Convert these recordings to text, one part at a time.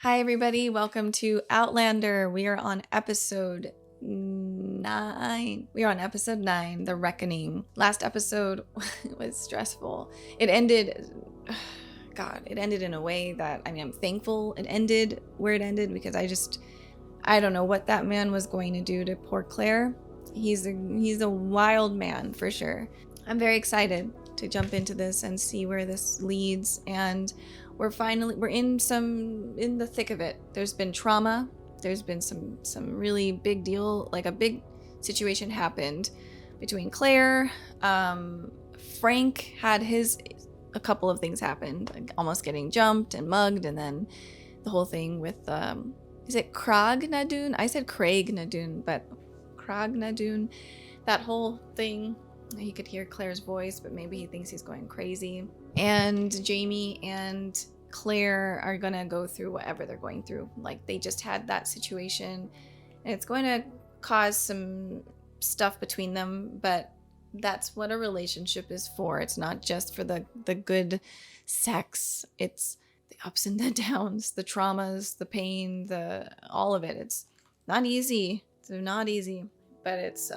Hi, everybody. Welcome to Outlander. We are on episode 9. We are on episode 9, The Reckoning. Last episode was stressful. It ended, it ended in a way that, I'm thankful it ended where it ended because I don't know what that man was going to do to poor Claire. He's a wild man for sure. I'm very excited to jump into this and see where this leads, and we're in the thick of it. There's been trauma. There's been some really big deal, like a big situation happened between Claire. Frank had a couple of things happened, like almost getting jumped and mugged, and then the whole thing with is it Krog Nadoon? I said Craig Nadoon, but Krog Nadoon. That whole thing. He could hear Claire's voice, but maybe he thinks he's going crazy. And Jamie and Claire are gonna go through whatever they're going through. Like, they just had that situation, and it's going to cause some stuff between them, but that's what a relationship is for. It's not just for the good sex. It's the ups and the downs, the traumas, the pain, all of it. It's not easy. It's not easy, but it's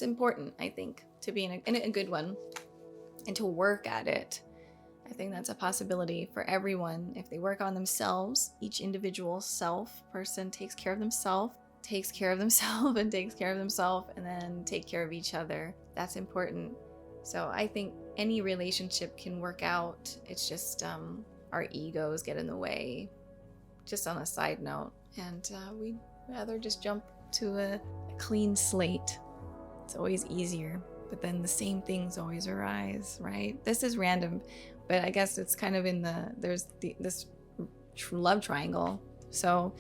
important, I think, to be in a good one and to work at it. I think that's a possibility for everyone. If they work on themselves, each individual person takes care of themselves, and takes care of themselves, and then take care of each other. That's important. So I think any relationship can work out. It's just our egos get in the way, just on a side note. And we'd rather just jump to a clean slate. It's always easier, but then the same things always arise, right? This is random, but I guess it's kind of there's this love triangle. So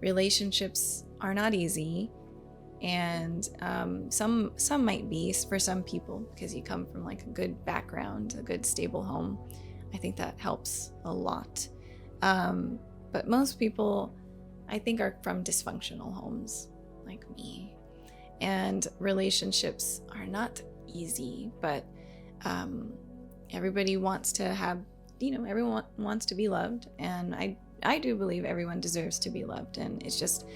relationships are not easy, and some might be for some people because you come from like a good background, a good stable home. I think that helps a lot. But most people, I think, are from dysfunctional homes like me. And relationships are not easy, but everybody wants to have, everyone wants to be loved. And I do believe everyone deserves to be loved. And it's just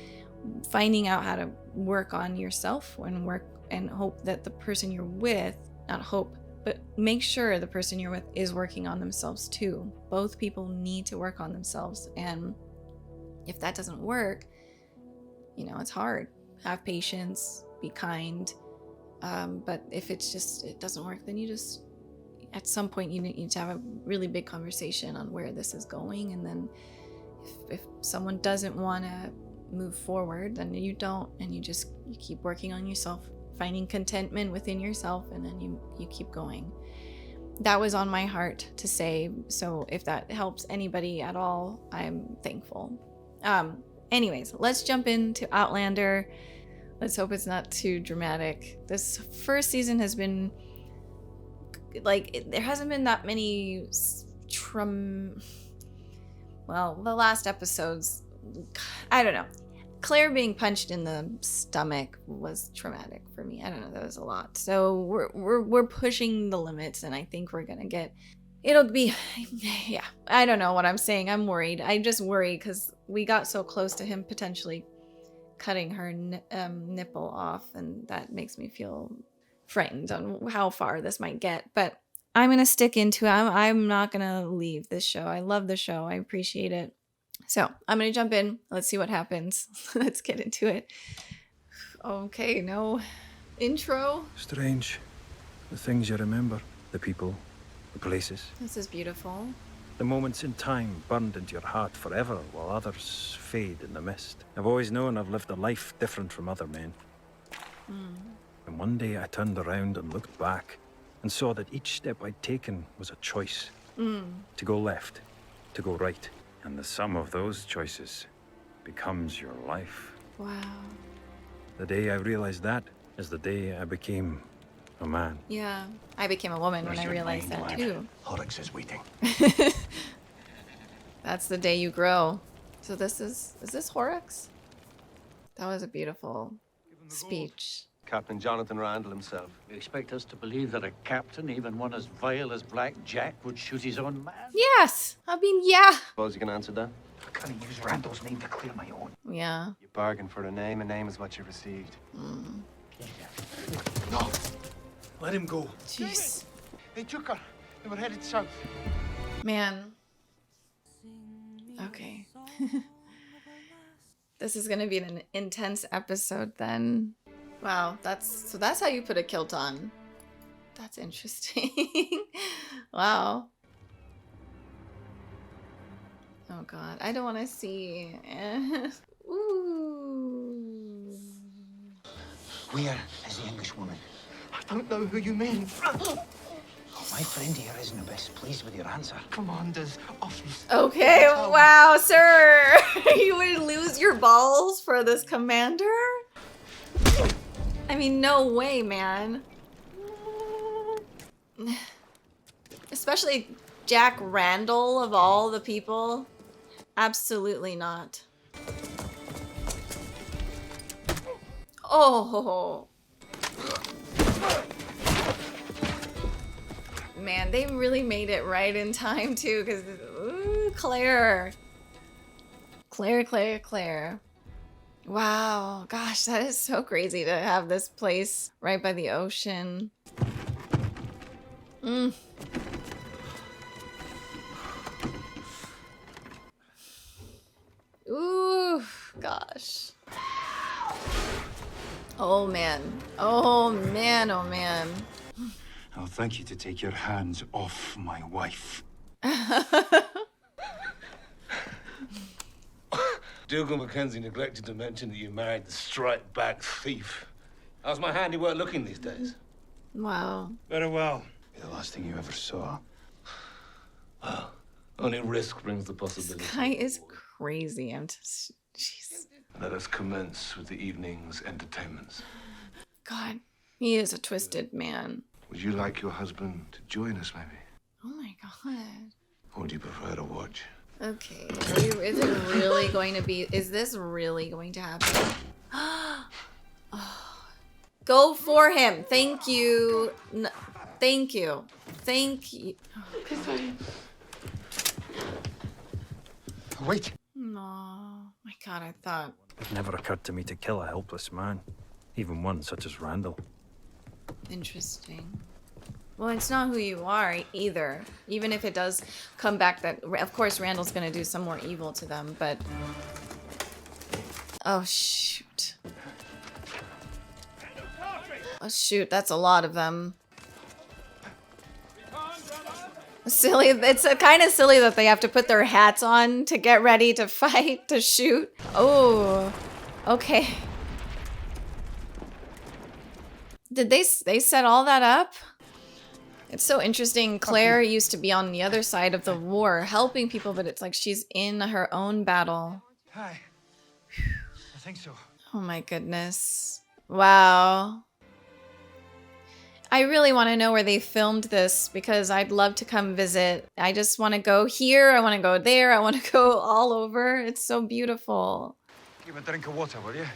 finding out how to work on yourself and hope that the person you're with, not hope, but make sure the person you're with is working on themselves too. Both people need to work on themselves. And if that doesn't work, it's hard. Have patience. Be kind, but if it doesn't work, then at some point you need to have a really big conversation on where this is going. And then if someone doesn't want to move forward, then you don't, and you keep working on yourself, finding contentment within yourself, and then you keep going. That was on my heart to say, so if that helps anybody at all, I'm thankful. Anyways, let's jump into Outlander. Let's hope it's not too dramatic. This first season has been there hasn't been that many the last episodes, I don't know. Claire being punched in the stomach was traumatic for me. I don't know, that was a lot. So we're pushing the limits, and I think we're gonna get. It'll be, yeah. I don't know what I'm saying. I'm worried. I just worry because we got so close to him potentially cutting her nipple off, and that makes me feel frightened on how far this might get. But I'm gonna stick into it. I'm not gonna leave this show. I love the show. I appreciate it. So I'm gonna jump in. Let's see what happens. Let's get into it. Okay, no intro. Strange. The things you remember, the people, the places. This is beautiful. The moments in time burned into your heart forever, while others fade in the mist. I've always known I've lived a life different from other men. And one day I turned around and looked back and saw that each step I'd taken was a choice. To go left, to go right. And the sum of those choices becomes your life. Wow. The day I realized that is the day I became a man. Yeah, I became a woman when I realized that too. Horrocks is waiting. That's the day you grow. So is this Horrocks? That was a beautiful speech. Captain Jonathan Randall himself. You expect us to believe that a captain, even one as vile as Black Jack, would shoot his own man? Yes! Yeah. Suppose you can answer that? I can't use Randall's name to clear my own. Yeah. You bargained for a name is what you received. No! Let him go. Jeez. They took her. They were headed south. Man. Okay. This is gonna be an intense episode then. Wow, that's how you put a kilt on. That's interesting. Wow. Oh god, I don't want to see. Ooh. Where is the English woman? I don't know who you mean. Oh, my friend here isn't the best pleased with your answer. Commander's office. Okay, wow, sir. You would lose your balls for this commander? I mean, no way, man. Especially Jack Randall of all the people. Absolutely not. Oh. Man, they really made it right in time too, because Claire. Claire. Wow, gosh, that is so crazy to have this place right by the ocean. Ooh, gosh. Oh man. Oh man, oh man. I'll thank you to take your hands off my wife. Dougal Mackenzie neglected to mention that you married the strike-back thief. How's my handiwork looking these days? Wow. Very well. The last thing you ever saw. Well, only risk brings the possibility. This guy is crazy. I'm just... Jeez. Let us commence with the evening's entertainments. God, he is a twisted man. Would you like your husband to join us, maybe? Oh my god. Or do you prefer to watch? Okay, is it really going to be... Is this really going to happen? Oh. Go for him. Thank you. Thank you. Thank you. Wait. Oh my god, I thought... It never occurred to me to kill a helpless man, even one such as Randall. Interesting. Well, it's not who you are either. Even if it does come back that... Of course, Randall's gonna do some more evil to them, but... Oh, shoot. Oh, shoot, that's a lot of them. Silly. It's kind of silly that they have to put their hats on to get ready to fight, to shoot. Oh, okay. Did they set all that up? It's so interesting. Claire used to be on the other side of the war, helping people, but it's like she's in her own battle. Hi. I think so. Oh my goodness. Wow. I really want to know where they filmed this because I'd love to come visit. I just want to go here. I want to go there. I want to go all over. It's so beautiful. Give me a drink of water, will you?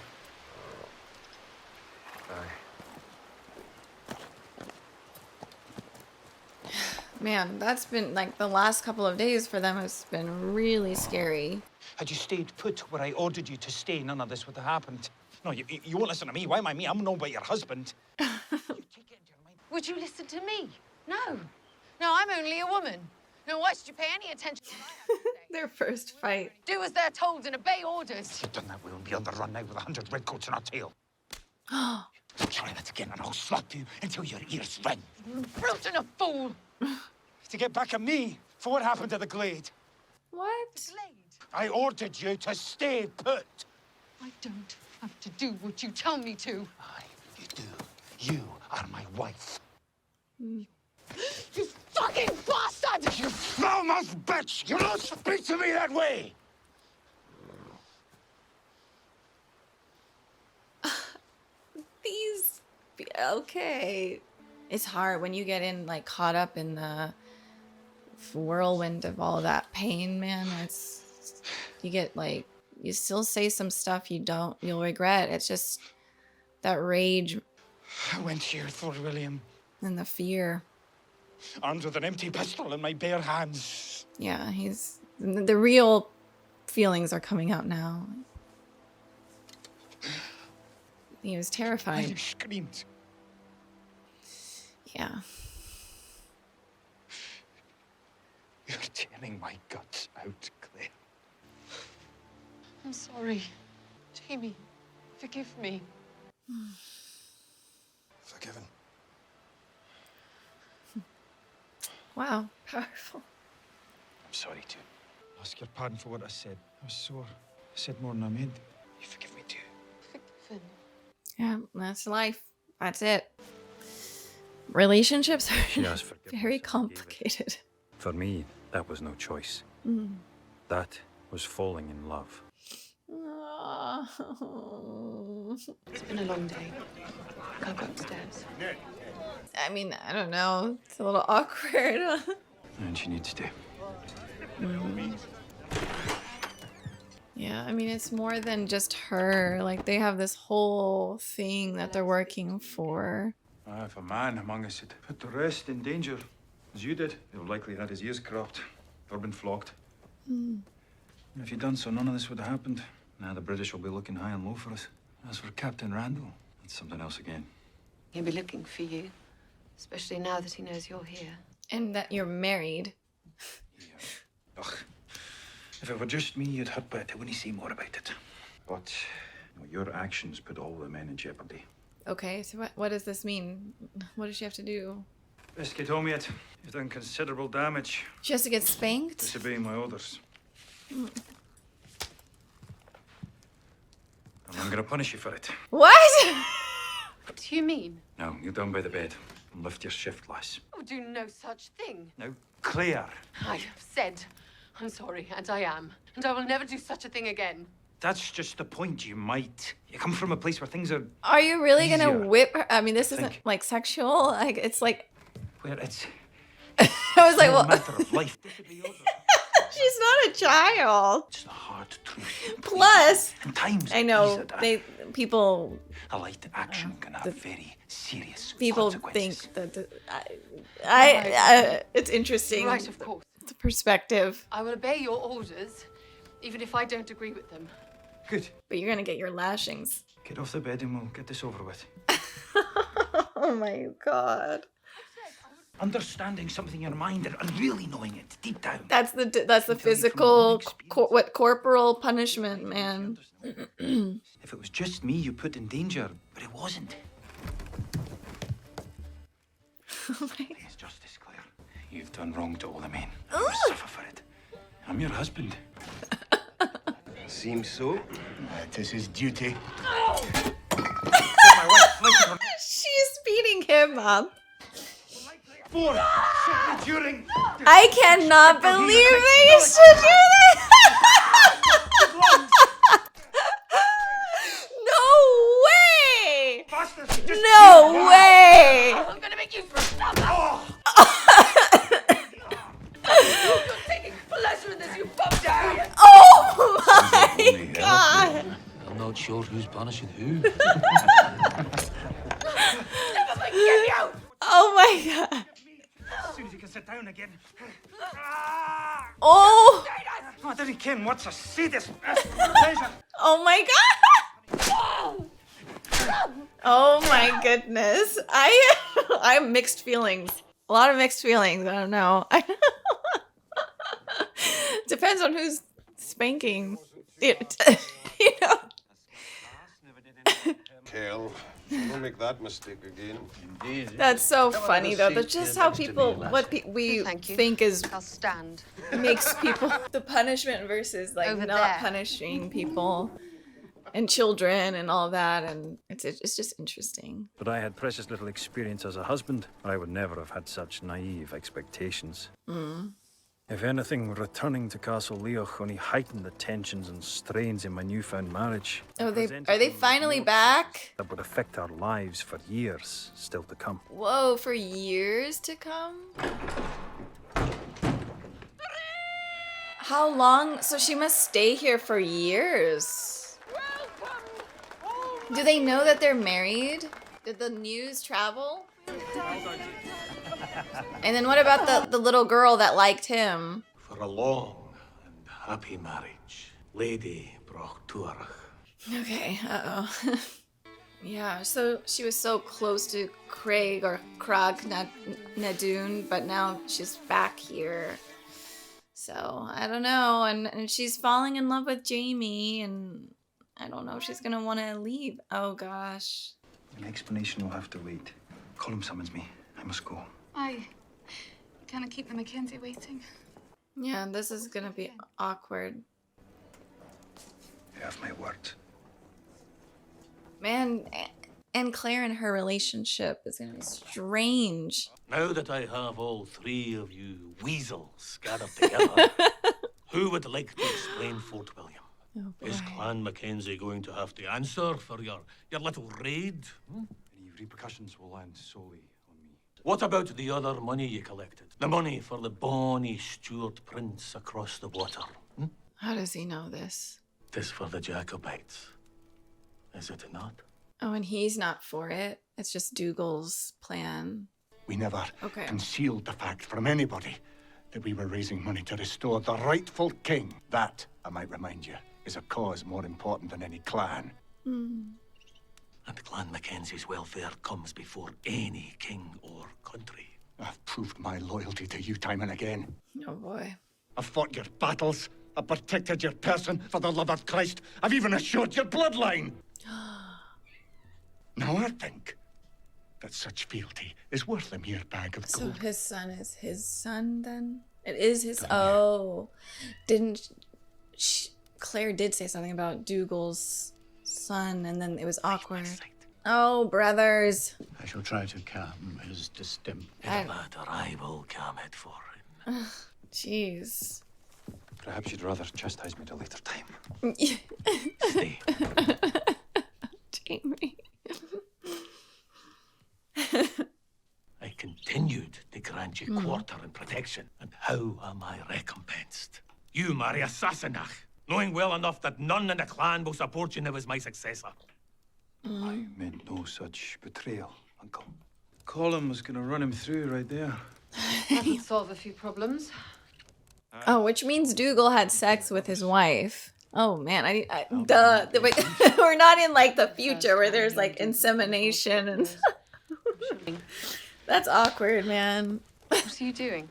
Man, that's been like the last couple of days for them has been really scary. Had you stayed put where I ordered you to stay, none of this would have happened. No, you won't listen to me. Why am I me? I'm no but your husband. You take it into your mind. Would you listen to me? No. No, I'm only a woman. No, why should you pay any attention to what I have to say? Their first fight. Do as they're told and obey orders. You've done that, we'll be on the run now with 100 redcoats on our tail. Try that again and I'll slap you until your ears ring. You're a brute and a fool. To get back at me for what happened to the Glade. What? Glade. I ordered you to stay put. I don't have to do what you tell me to. Aye, you do. You are my wife. You fucking bastard! You foul-mouthed bitch! You don't speak to me that way! These... Okay. It's hard when you get in, like, caught up in the whirlwind of all that pain, man. It's... You get, like... You still say some stuff you'll regret. It's just that rage I went here for William, and the fear. armed with an empty pistol in my bare hands. Yeah, he's... The real feelings are coming out now. He was I terrified. screamed. Yeah. You're tearing my guts out, Claire. I'm sorry. Jamie, forgive me. Forgiven. Wow. Powerful. I'm sorry, too. Ask your pardon for what I said. I was sore. I said more than I meant. You forgive me, too. Forgiven. Yeah, that's life. That's it. Relationships She are asked forgiveness very and I gave it. complicated. For me, that was no choice. Mm. That was falling in love. Oh. It's been a long day. I'll go upstairs. I mean, I don't know. It's a little awkward. And she needs to. Yeah, I mean, it's more than just her. Like, they have this whole thing that they're working for. If a man among us had put the rest in danger, as you did, he'd have likely had his ears cropped or been flogged. And if you'd done so, none of this would have happened. Now the British will be looking high and low for us. As for Captain Randall, that's something else again. He'll be looking for you, especially now that he knows you're here. And that you're married. Ugh. If it were just me, you'd hurt, but I wouldn't say more about it. But your actions put all the men in jeopardy. Okay, so what does this mean? What does she have to do? Biscuit told me it. You've done considerable damage, She has to get spanked? disobeying my orders. And I'm gonna punish you for it. What? What do you mean? Now, kneel down by the bed and lift your shift, lass. I would do no such thing. Now, Claire, I have said I'm sorry, and I am. And I will never do such a thing again. that's just the point. You might. You come from a place where things are Are you really gonna Easier. whip her? I mean, this isn't Think. like sexual. Like, it's like, where it's I was like, a well, matter of life. she's not a child. It's the hard truth. Plus, And times I know these are done. people A light action can have very serious think consequences. that I it's interesting. Right, of course. It's a perspective, I will obey your orders, even if I don't agree with them. Good. but you're gonna get your lashings. Get off the bed and we'll get this over with. Oh my god. Understanding something in your mind and really knowing it deep down. That's the Tell you from my own physical experience. corporal punishment, man. If it was just me you put in danger, but it wasn't. It's justice, Claire. You've done wrong to all the men. You must suffer for it. I'm your husband. Seems so. It is his duty. She's beating him up. For during. I cannot believe they used to do that. No way! No way! I'm gonna make you stop that! You're taking pleasure in this, you bastard! Oh my god! I'm not sure who's punishing who. Never mind, get me out! Oh my god! As soon as you can sit down again. Oh! Oh, I didn't ken what's a sadist. Pleasure. Oh my god! Oh my goodness! I have mixed feelings. A lot of mixed feelings. I don't know. Depends on who's spanking. It, you know. Kel, don't make that mistake again. That's so funny though. That's just how people we Thank you. think is I'll stand. makes people the punishment versus like Over not there. punishing people and children and all that, and it's just interesting. But I had precious little experience as a husband, or I would never have had such naive expectations. If anything, returning to Castle Leoch only heightened the tensions and strains in my newfound marriage. Oh, It are presented they me with finally more back? choices that would affect our lives for years still to come. Whoa, for years to come? How long? So she must stay here for years. Do they know that they're married? Did the news travel? And then what about the little girl that liked him? For a long and happy marriage. Lady Brochturach. Okay, uh-oh. Yeah, so she was so close to Craig or Krag Nadun, but now she's back here. So, I don't know. And she's falling in love with Jamie, and I don't know if she's gonna want to leave. Oh, gosh. An explanation will have to wait. Colm summons me. I must go. I cannot keep the Mackenzie waiting. Yeah, this is gonna be awkward. You have my word. Man, and Claire and her relationship is gonna be strange. Now that I have all three of you weasels gathered together, who would like to explain Fort William? Oh, Is boy. Clan Mackenzie going to have to answer for your little raid? Any repercussions will land solely on me. What about the other money you collected? The money for the bonny Stuart prince across the water? How does he know this? Tis for the Jacobites, is it not? Oh, and he's not for it. It's just Dougal's plan. We never Okay. concealed the fact from anybody that we were raising money to restore the rightful king. That, I might remind you, is a cause more important than any clan. And Clan Mackenzie's welfare comes before any king or country. I've proved my loyalty to you time and again. Oh, boy. I've fought your battles. I've protected your person for the love of Christ. I've even assured your bloodline. Now I think that such fealty is worth a mere bag of So gold. his son is his son, then? It is his... Oh. Didn't... Claire did say something about Dougal's son, and then it was awkward. Oh, brothers. I shall try to calm his distemper. I- Lad, or I will calm it for him. Jeez. Perhaps you'd rather chastise me at a later time. Stay. Jamie. I continued to grant you quarter and protection. And how am I recompensed? You marry a Sassenach, knowing well enough that none in the clan will support you now as my successor. I meant no such betrayal, Uncle. Colm was going to run him through right there. That'll solve a few problems. Oh, which means Dougal had sex with his wife. Oh, man. Duh. Wait, we're not in, like, the future where there's, like, insemination and... That's awkward, man. What are you doing?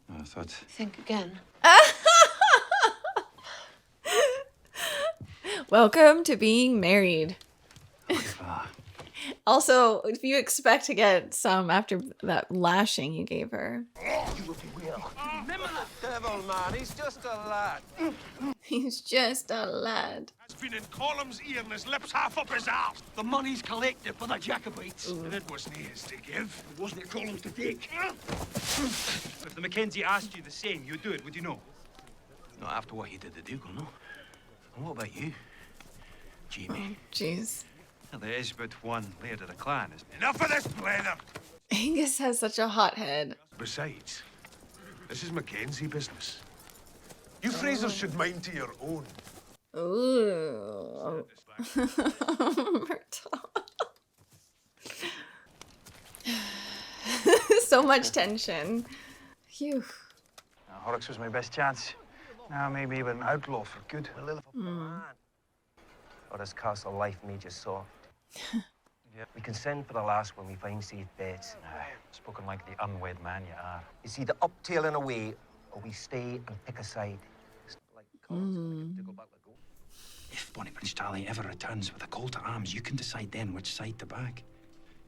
I thought... Think again. Welcome to being married. Also, if you expect to get some after that lashing you gave her. Devil, man, he's just a lad. He's just a lad. It's been in Colm's ear and his lips half up his arse. The money's collected for the Jacobites. And it wasn't his to give. It wasn't it Colm's to take. If the Mackenzie asked you the same, you'd do it, would you know? Not after what he did to Dougal, no? And what about you, Jamie? Jeez. Well, there is but one laird of the clan, isn't there? Enough of this blather. Angus has such a hot head. Besides, this is Mackenzie business. You Frasers should mind to your own. Ooh. So much tension. Phew. Horrocks was my best chance. Now maybe with an outlaw for good. Or has castle life made you soft? We can send for the last when we find safe beds. Aye, spoken like the unwed man you are. It's either uptailing away or we stay and pick a side. It's like to go back with go. If Bonnie Prince Charlie ever returns with a call to arms, you can decide then which side to back.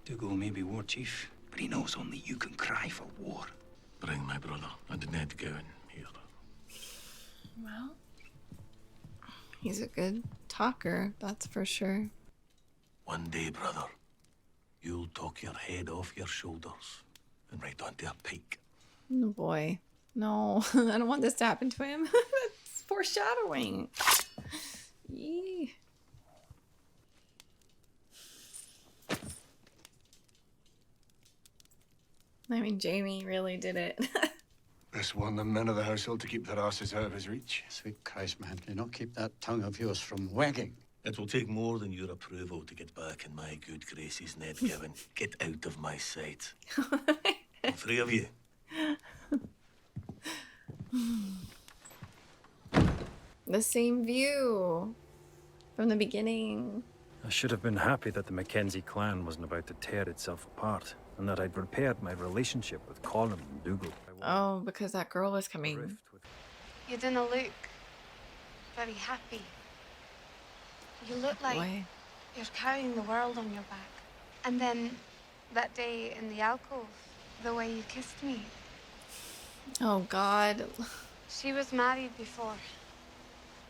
Dougal may be war chief, but he knows only you can cry for war. Bring my brother and Ned Gowan here. Well, he's a good talker, that's for sure. One day, brother, you'll talk your head off your shoulders and right onto a pike. Oh boy. No, I don't want this to happen to him. It's foreshadowing. Yee. I mean, Jamie really did it. This won the men of the household to keep their asses out of his reach. Sweet Christ, man, can you not keep that tongue of yours from wagging? It will take more than your approval to get back in my good graces, Ned Gowan. Get out of my sight. All three of you. The same view from the beginning. I should have been happy that the Mackenzie clan wasn't about to tear itself apart, and that I'd repaired my relationship with Colin and Dougal. Oh, because that girl was coming. You didn't look very happy. You look like Boy. you're carrying the world on your back. And then that day in the alcove, the way you kissed me. Oh, God. She was married before,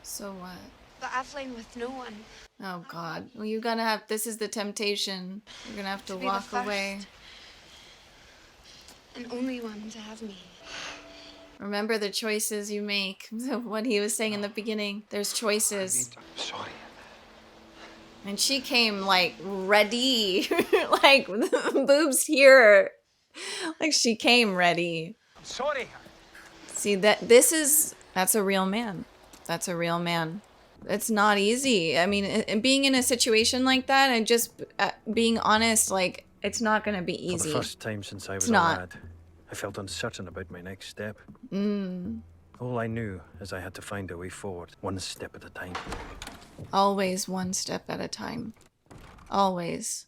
So what? but I've lain with no one. Oh, God. Well, you're gonna have... This is the temptation. You're gonna have to be the walk first away. And only one to have me. Remember the choices you make. What he was saying in the beginning. There's choices. I'm sorry. And she came, like, ready. Like, boobs here. Like, she came ready. I'm sorry. See, that's a real man. That's a real man. It's not easy. I mean, being in a situation like that and just being honest, like, it's not going to be For easy. the first time since I was It's a not. lad, I felt uncertain about my next step. Mm. All I knew is I had to find a way forward, one step at a time. Always one step at a time. Always.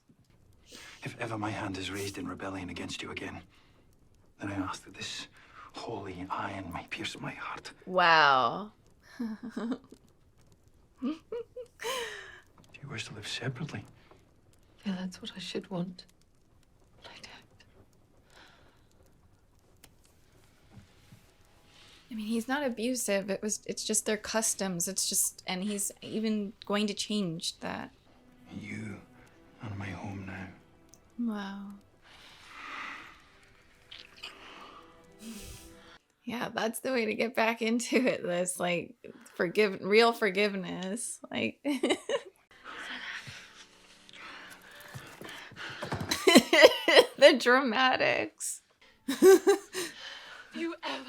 If ever my hand is raised in rebellion against you again, then I ask that this holy iron may pierce my heart. Wow. Do you wish to live separately? Yeah, that's what I should want. I mean, he's not abusive. It's just their customs. It's just, and he's even going to change that. You are my home now. Wow. Yeah, that's the way to get back into it. This, like, real forgiveness. Like, the dramatics. You ever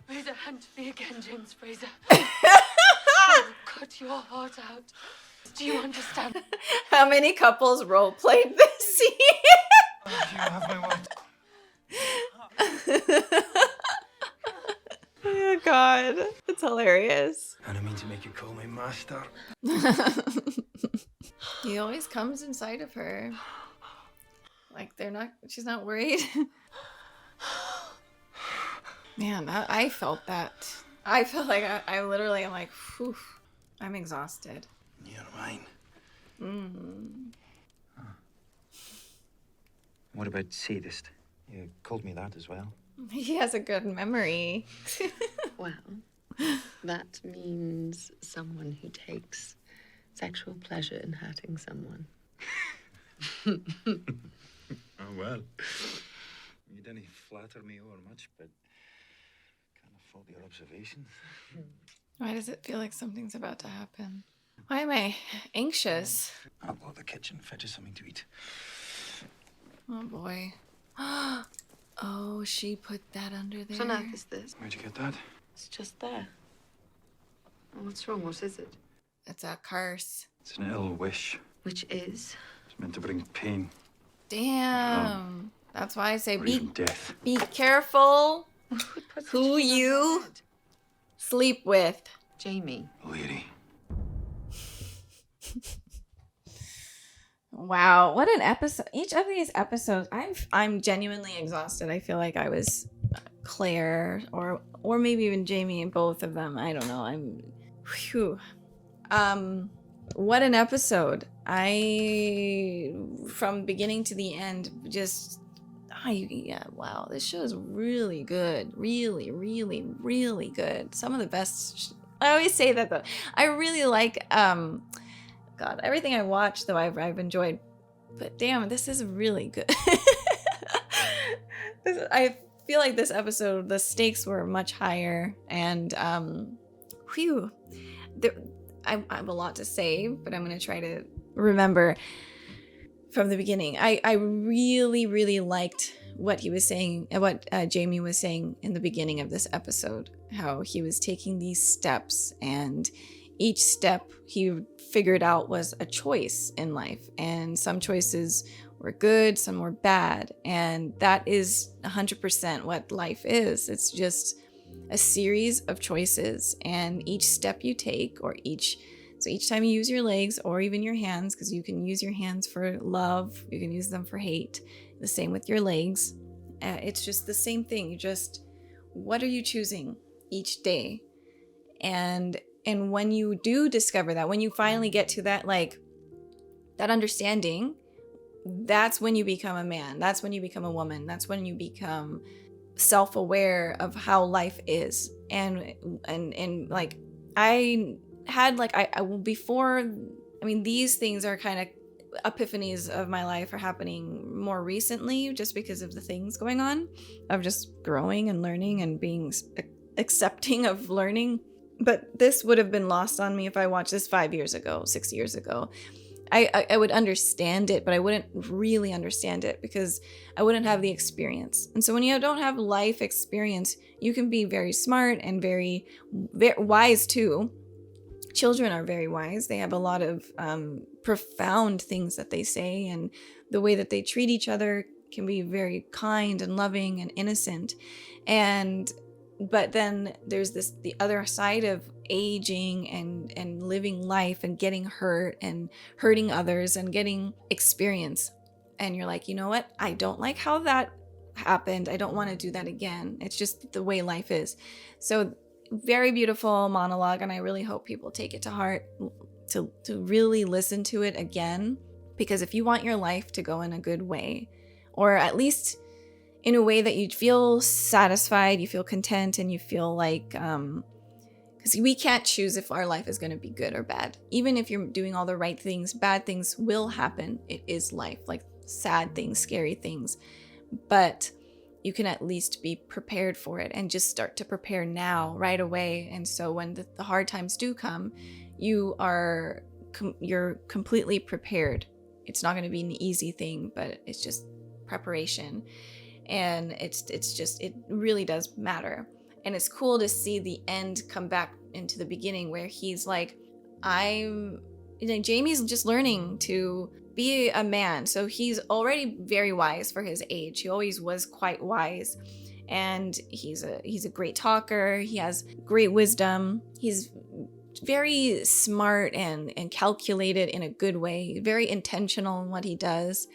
raise a hand to me again, James Fraser? I'll cut your heart out. Do you understand? How many couples role played this scene? You have my word. Oh God, it's hilarious. I don't mean to make you call me master. He always comes inside of her. Like she's not worried. Man, I felt that. I felt like I literally am like, whew, I'm exhausted. You're mine. Mm. What about sadist? You called me that as well. He has a good memory. Well, that means someone who takes sexual pleasure in hurting someone. Oh, well. You didn't flatter me over much, but can't fault your observations. Why does it feel like something's about to happen? Why am I anxious? I'll go to the kitchen, fetch you something to eat. Oh boy. Oh, she put that under there. What on earth is this? Where'd you get that? It's just there. What's wrong? What is it? It's a curse. It's an ill wish. Which is? It's meant to bring pain. Damn. That's why I say Or even death. be careful who you sleep with. Jamie. Lady. Wow, what an episode. Each of these episodes, I'm genuinely exhausted. I feel like I was Claire or maybe even Jamie in both of them. I don't know. Whew. What an episode. From beginning to the end, just wow, this show is really good. Really, really, really good. Some of the best. I always say that though. I really like God, everything I watch though I've enjoyed, but damn, this is really good. I feel like this episode, the stakes were much higher, and whew, I have a lot to say, but I'm gonna try to remember from the beginning. I really, really liked what he was saying, what Jamie was saying in the beginning of this episode, how he was taking these steps, and each step he figured out was a choice in life, and some choices were good, some were bad, and that is 100% what life is. It's just a series of choices, and each step you take, or each time you use your legs or even your hands, because you can use your hands for love, you can use them for hate, the same with your legs. It's just the same thing. What are you choosing each day? And when you do discover that, when you finally get to that, like, that understanding, that's when you become a man. That's when you become a woman. That's when you become self-aware of how life is. And like, I had, like, I before, I mean, these things are kind of epiphanies of my life are happening more recently, just because of the things going on, of just growing and learning and being accepting of learning. But this would have been lost on me if I watched this 5 years ago, 6 years ago. I would understand it, but I wouldn't really understand it because I wouldn't have the experience. And so when you don't have life experience, you can be very smart and very, very wise too. Children are very wise. They have a lot of profound things that they say, and the way that they treat each other can be very kind and loving and innocent. But then there's the other side of aging and living life and getting hurt and hurting others and getting experience. And you're like, you know what? I don't like how that happened. I don't want to do that again. It's just the way life is. So very beautiful monologue, and I really hope people take it to heart, to really listen to it again, because if you want your life to go in a good way, or at least in a way that you feel satisfied, you feel content, and you feel like, because we can't choose if our life is going to be good or bad. Even if you're doing all the right things, bad things will happen. It is life, like sad things, scary things. But you can at least be prepared for it and just start to prepare now, right away. And so when the hard times do come, you're completely prepared. It's not going to be an easy thing, but it's just preparation. And it really does matter. And it's cool to see the end come back into the beginning, where he's like, Jamie's just learning to be a man. So he's already very wise for his age. He always was quite wise. And he's a great talker. He has great wisdom. He's very smart and calculated in a good way, very intentional in what he does.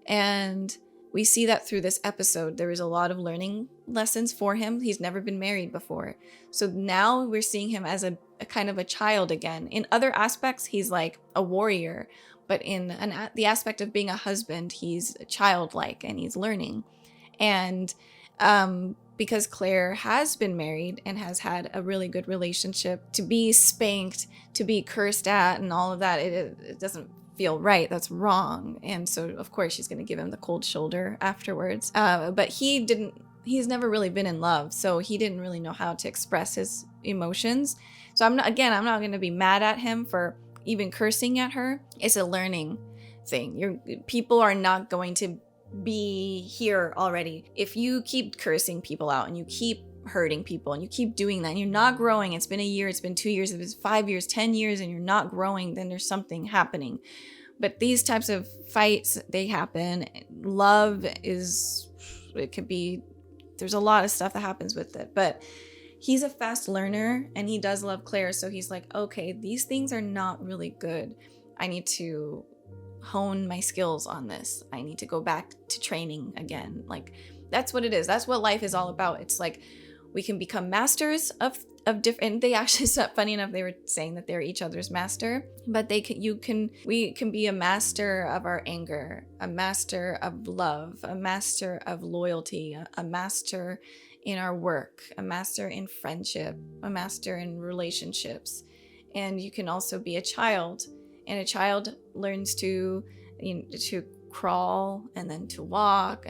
And we see that through this episode. There is a lot of learning lessons for him. He's never been married before. So now we're seeing him as a kind of a child again. In other aspects, he's like a warrior. But in the aspect of being a husband, he's childlike and he's learning. And because Claire has been married and has had a really good relationship, to be spanked, to be cursed at, and all of that, it doesn't feel right. That's wrong. And so, of course, she's going to give him the cold shoulder afterwards. But he's never really been in love, so he didn't really know how to express his emotions. So I'm not going to be mad at him for even cursing at her. It's a learning thing. People are not going to be here already. If you keep cursing people out and you keep hurting people and you keep doing that and you're not growing, it's been a year, it's been 2 years, if it's 5 years, 10 years, and you're not growing, then there's something happening. But these types of fights, they happen. Love there's a lot of stuff that happens with it. But he's a fast learner and he does love Claire. So he's like, okay, these things are not really good. I need to hone my skills on this. I need to go back to training again. Like, that's what it is. That's what life is all about. It's like we can become masters of different. They actually, funny enough, they were saying that they're each other's master, but we can be a master of our anger, a master of love, a master of loyalty, a master in our work, a master in friendship, a master in relationships. And you can also be a child, and a child learns to crawl and then to walk,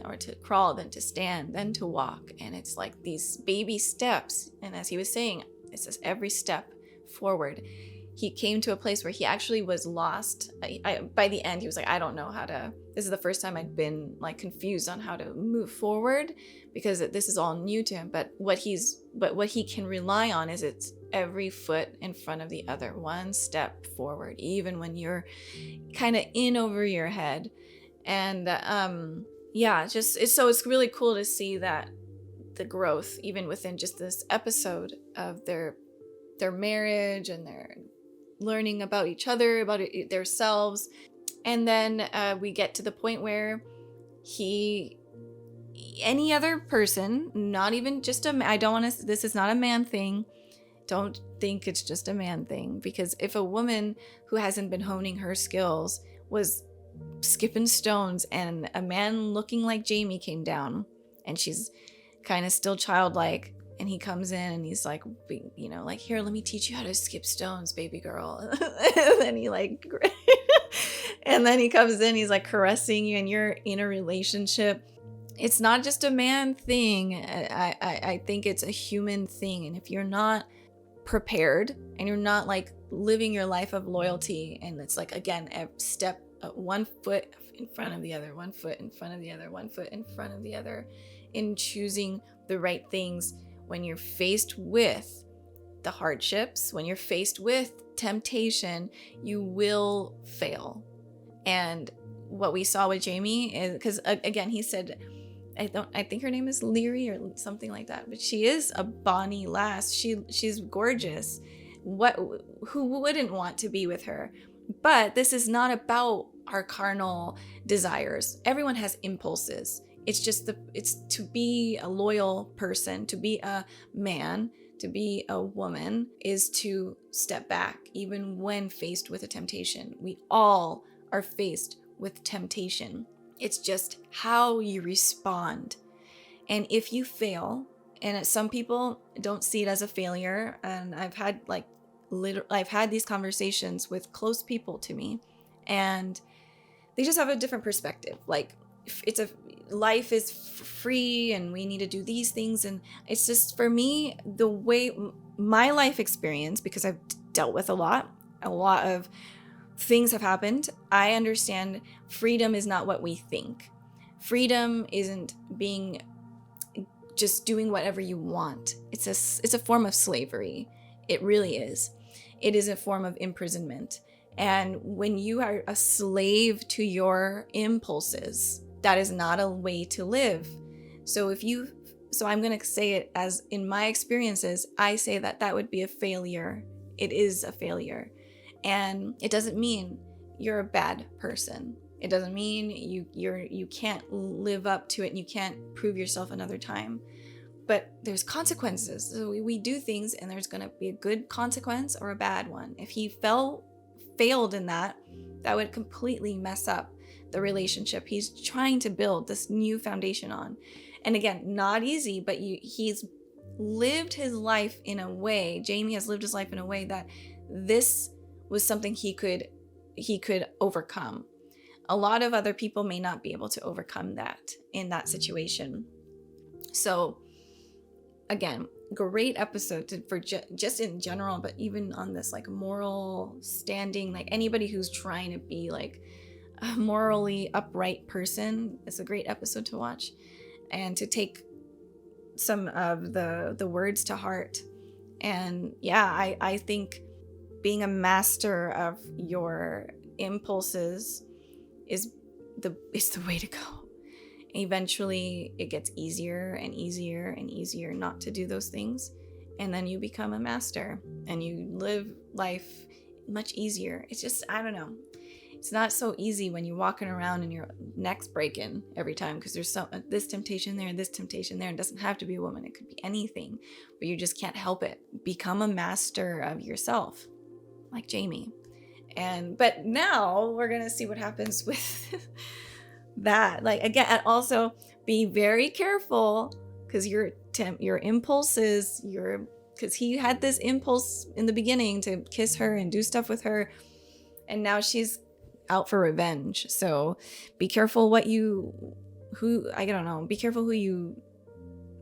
or to crawl, then to stand, then to walk. And it's like these baby steps. And as he was saying, it's just every step forward. He came to a place where he actually was lost. By the end, he was like, I don't know how to. This is the first time I'd been like confused on how to move forward, because this is all new to him. But what he can rely on is it's every foot in front of the other, one step forward, even when you're kind of in over your head. And it's really cool to see that the growth, even within just this episode, of their marriage and their learning about each other, about themselves. And then we get to the point where any other person, not even just I don't want to, this is not a man thing. Don't think it's just a man thing, because if a woman who hasn't been honing her skills was skipping stones and a man looking like Jamie came down and she's kind of still childlike, and he comes in and he's like, you know, like, here, let me teach you how to skip stones, baby girl. And then he like, and then he comes in, he's like caressing you, and you're in a relationship. It's not just a man thing. I think it's a human thing. And if you're not prepared and you're not like living your life of loyalty, and it's like, again, a step, 1 foot in front of the other, 1 foot in front of the other, 1 foot in front of the other, in choosing the right things, when you're faced with the hardships, when you're faced with temptation, you will fail. And what we saw with Jamie is, because again, he said, I think her name is Leary or something like that, but she is a bonny lass. She's gorgeous. Who wouldn't want to be with her? But this is not about our carnal desires. Everyone has impulses. It's just it's to be a loyal person, to be a man, to be a woman, is to step back even when faced with a temptation. We all are faced with temptation. It's just how you respond. And if you fail, and some people don't see it as a failure, and I've had these conversations with close people to me, and they just have a different perspective. Like, life is free and we need to do these things. And it's just, for me, the way my life experience, because I've dealt with a lot of things have happened, I understand freedom is not what we think. Freedom isn't just doing whatever you want. It's a form of slavery. It really is. It is a form of imprisonment. And when you are a slave to your impulses, that is not a way to live. So I'm going to say it as, in my experiences, I say that would be a failure. It is a failure. And it doesn't mean you're a bad person. It doesn't mean you can't live up to it and you can't prove yourself another time. But there's consequences. So we do things, and there's going to be a good consequence or a bad one. If he failed in that would completely mess up the relationship he's trying to build this new foundation on. And again, not easy, but he's lived his life in a way, Jamie has lived his life in a way that this was something he could overcome. A lot of other people may not be able to overcome that in that situation. So again, great episode for just in general, but even on this like moral standing, like anybody who's trying to be like a morally upright person, it's a great episode to watch, and to take some of the words to heart. And yeah, I think being a master of your impulses is the way to go. Eventually it gets easier and easier and easier not to do those things, and then you become a master and you live life much easier. It's just, I don't know, it's not so easy when you're walking around and your neck's breaking every time because there's this temptation there and this temptation there. It doesn't have to be a woman, it could be anything, but you just can't help it. Become a master of yourself, like Jamie. But now we're gonna see what happens with that. Like, again, and also be very careful, because your impulses, because he had this impulse in the beginning to kiss her and do stuff with her, and now she's out for revenge. So be careful be careful who you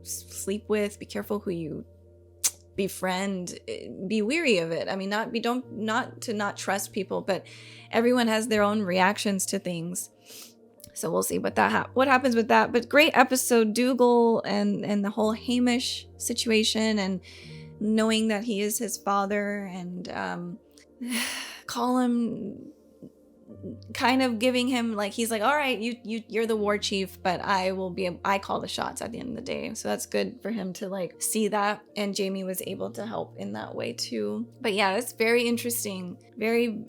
sleep with, be careful who you befriend, be weary of it. I mean, not to not trust people, but everyone has their own reactions to things. So we'll see what happens with that. But great episode, Dougal and the whole Hamish situation, and knowing that he is his father, and call him kind of giving him like, he's like, all right, you're the war chief, but I call the shots at the end of the day. So that's good for him to like see that. And Jamie was able to help in that way too. But yeah, it's very interesting. Very,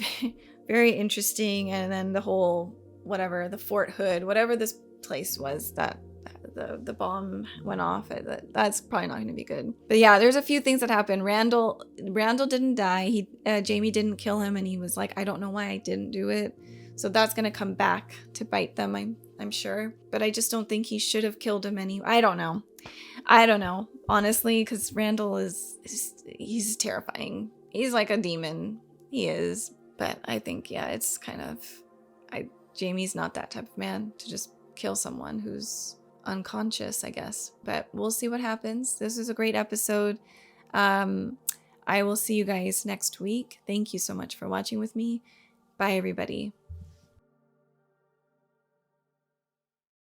very interesting. And then the whole, whatever, the Fort Hood, whatever this place was that the bomb went off, that's probably not going to be good. But yeah, there's a few things that happened. Randall didn't die. Jamie didn't kill him, and he was like, I don't know why I didn't do it. So that's going to come back to bite them, I'm sure. But I just don't think he should have killed him anyway. I don't know, honestly, because Randall he's terrifying. He's like a demon. He is. But I think, yeah, it's kind of, Jamie's not that type of man to just kill someone who's unconscious, I guess. But we'll see what happens. This is a great episode. I will see you guys next week. Thank you so much for watching with me. Bye, everybody.